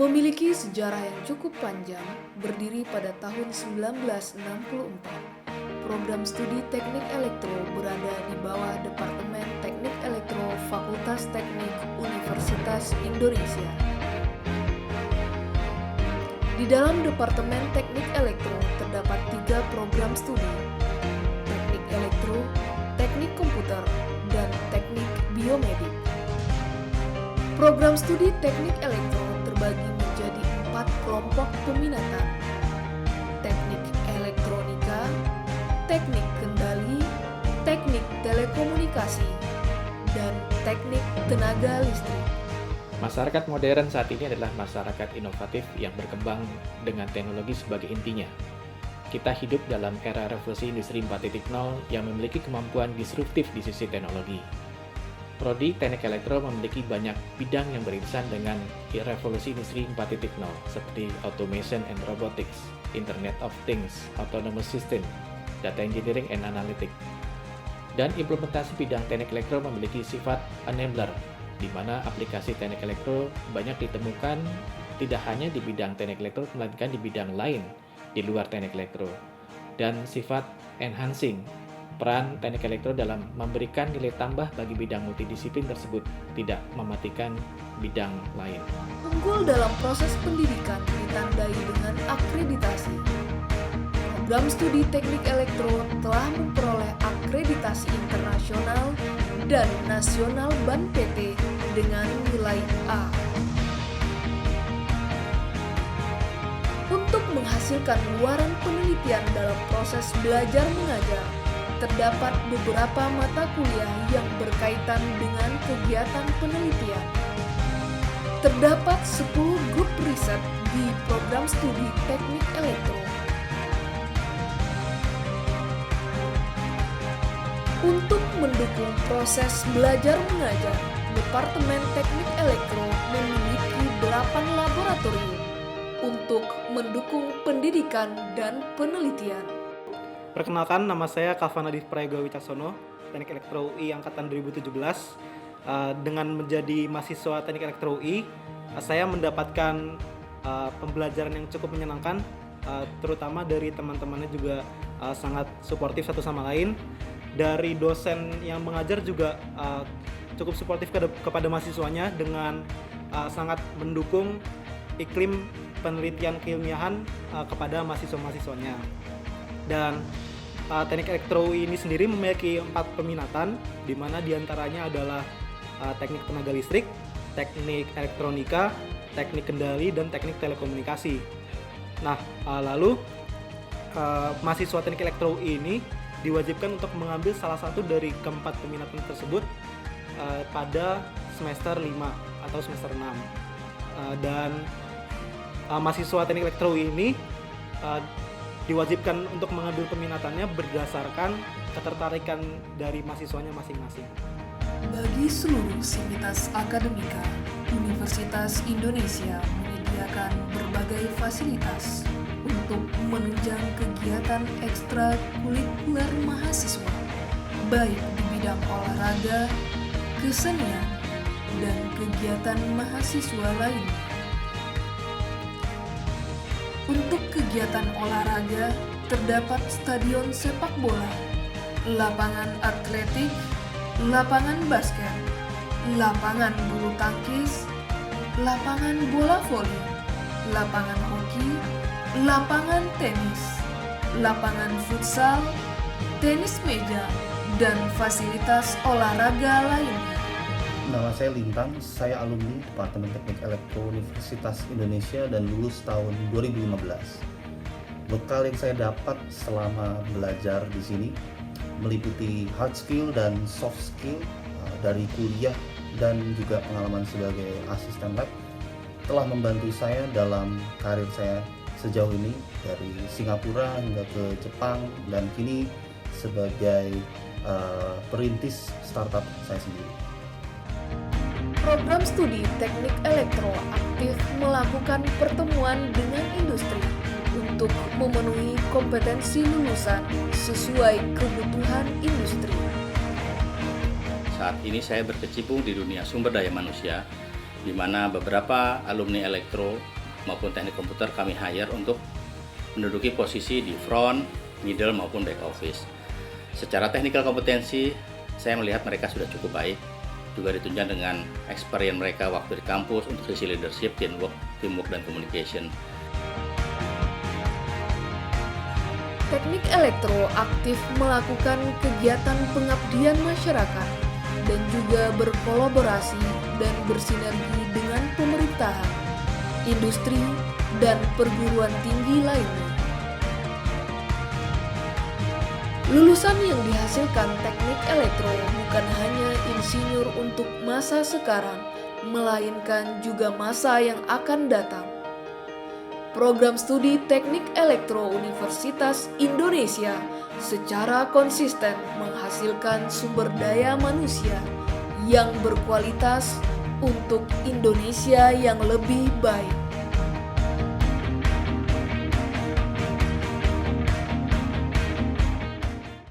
Memiliki sejarah yang cukup panjang, berdiri pada tahun 1964. Program studi Teknik Elektro berada di bawah Departemen Teknik Elektro Fakultas Teknik Universitas Indonesia. Di dalam Departemen Teknik Elektro terdapat 3 program studi: Teknik Elektro, Teknik Komputer, dan Teknik Biomedik. Program studi Teknik Elektro terbagi menjadi 4 kelompok peminatan: Teknik Elektronika, Teknik Kendali, Teknik Telekomunikasi, dan Teknik Tenaga Listrik. Masyarakat modern saat ini adalah masyarakat inovatif yang berkembang dengan teknologi sebagai intinya. Kita hidup dalam era revolusi industri 4.0 yang memiliki kemampuan disruptif di sisi teknologi. Prodi Teknik Elektro memiliki banyak bidang yang beririsan dengan revolusi industri 4.0 seperti Automation and Robotics, Internet of Things, Autonomous System, Data Engineering and Analytics. Dan implementasi bidang Teknik Elektro memiliki sifat enabler, di mana aplikasi Teknik Elektro banyak ditemukan tidak hanya di bidang Teknik Elektro, melainkan di bidang lain di luar Teknik Elektro. Dan sifat enhancing, peran Teknik Elektro dalam memberikan nilai tambah bagi bidang multidisiplin tersebut, tidak mematikan bidang lain. Unggul dalam proses pendidikan ditandai dengan akreditasi. Program studi Teknik Elektro telah memperoleh akreditasi internasional dan nasional BAN PT dengan nilai A. Untuk menghasilkan luaran penelitian dalam proses belajar mengajar, terdapat beberapa mata kuliah yang berkaitan dengan kegiatan penelitian. Terdapat 10 grup riset di program studi Teknik Elektro. Untuk mendukung proses belajar mengajar, Departemen Teknik Elektro memiliki 8 laboratorium untuk mendukung pendidikan dan penelitian. Perkenalkan, nama saya Kavan Adif Prayoga Wicaksono, Teknik Elektro UI Angkatan 2017. Dengan menjadi mahasiswa Teknik Elektro UI, saya mendapatkan pembelajaran yang cukup menyenangkan, terutama dari teman-temannya juga sangat suportif satu sama lain. Dari dosen yang mengajar juga cukup suportif kepada mahasiswanya dengan sangat mendukung iklim penelitian keilmiahan kepada mahasiswa-mahasiswanya. Dan Teknik Elektro ini sendiri memiliki 4 peminatan, di mana diantaranya adalah Teknik Tenaga Listrik, Teknik Elektronika, Teknik Kendali, dan Teknik Telekomunikasi. Nah, lalu mahasiswa Teknik Elektro ini diwajibkan untuk mengambil salah satu dari keempat peminatan tersebut pada semester 5 atau semester 6. Dan mahasiswa Teknik Elektro ini diwajibkan untuk mengambil peminatannya berdasarkan ketertarikan dari mahasiswanya masing-masing. Bagi seluruh sivitas akademika, Universitas Indonesia menyediakan berbagai fasilitas untuk menunjang kegiatan ekstrakurikuler mahasiswa, baik di bidang olahraga, kesenian, dan kegiatan mahasiswa lainnya. Untuk kegiatan olahraga, terdapat stadion sepak bola, lapangan atletik, lapangan basket, lapangan bulu tangkis, lapangan bola voli, lapangan hoki, lapangan tenis, lapangan futsal, tenis meja, dan fasilitas olahraga lainnya. Nama saya Lintang, saya alumni Departemen Teknik Elektro Universitas Indonesia dan lulus tahun 2015. Bekal yang saya dapat selama belajar di sini meliputi hard skill dan soft skill dari kuliah dan juga pengalaman sebagai asisten lab telah membantu saya dalam karir saya sejauh ini dari Singapura hingga ke Jepang dan kini sebagai perintis startup saya sendiri. Program studi Teknik Elektro aktif melakukan pertemuan dengan industri untuk memenuhi kompetensi lulusan sesuai kebutuhan industri. Saat ini saya berkecimpung di dunia sumber daya manusia di mana beberapa alumni elektro maupun teknik komputer kami hire untuk menduduki posisi di front, middle maupun back office. Secara technical kompetensi, saya melihat mereka sudah cukup baik, juga ditunjang dengan experience mereka waktu di kampus untuk sisi leadership, teamwork dan communication. Teknik Elektro aktif melakukan kegiatan pengabdian masyarakat dan juga berkolaborasi dan bersinergi dengan pemerintahan, industri, dan perguruan tinggi lainnya. Lulusan yang dihasilkan teknik elektro bukan hanya insinyur untuk masa sekarang, melainkan juga masa yang akan datang. Program studi Teknik Elektro Universitas Indonesia secara konsisten menghasilkan sumber daya manusia yang berkualitas untuk Indonesia yang lebih baik.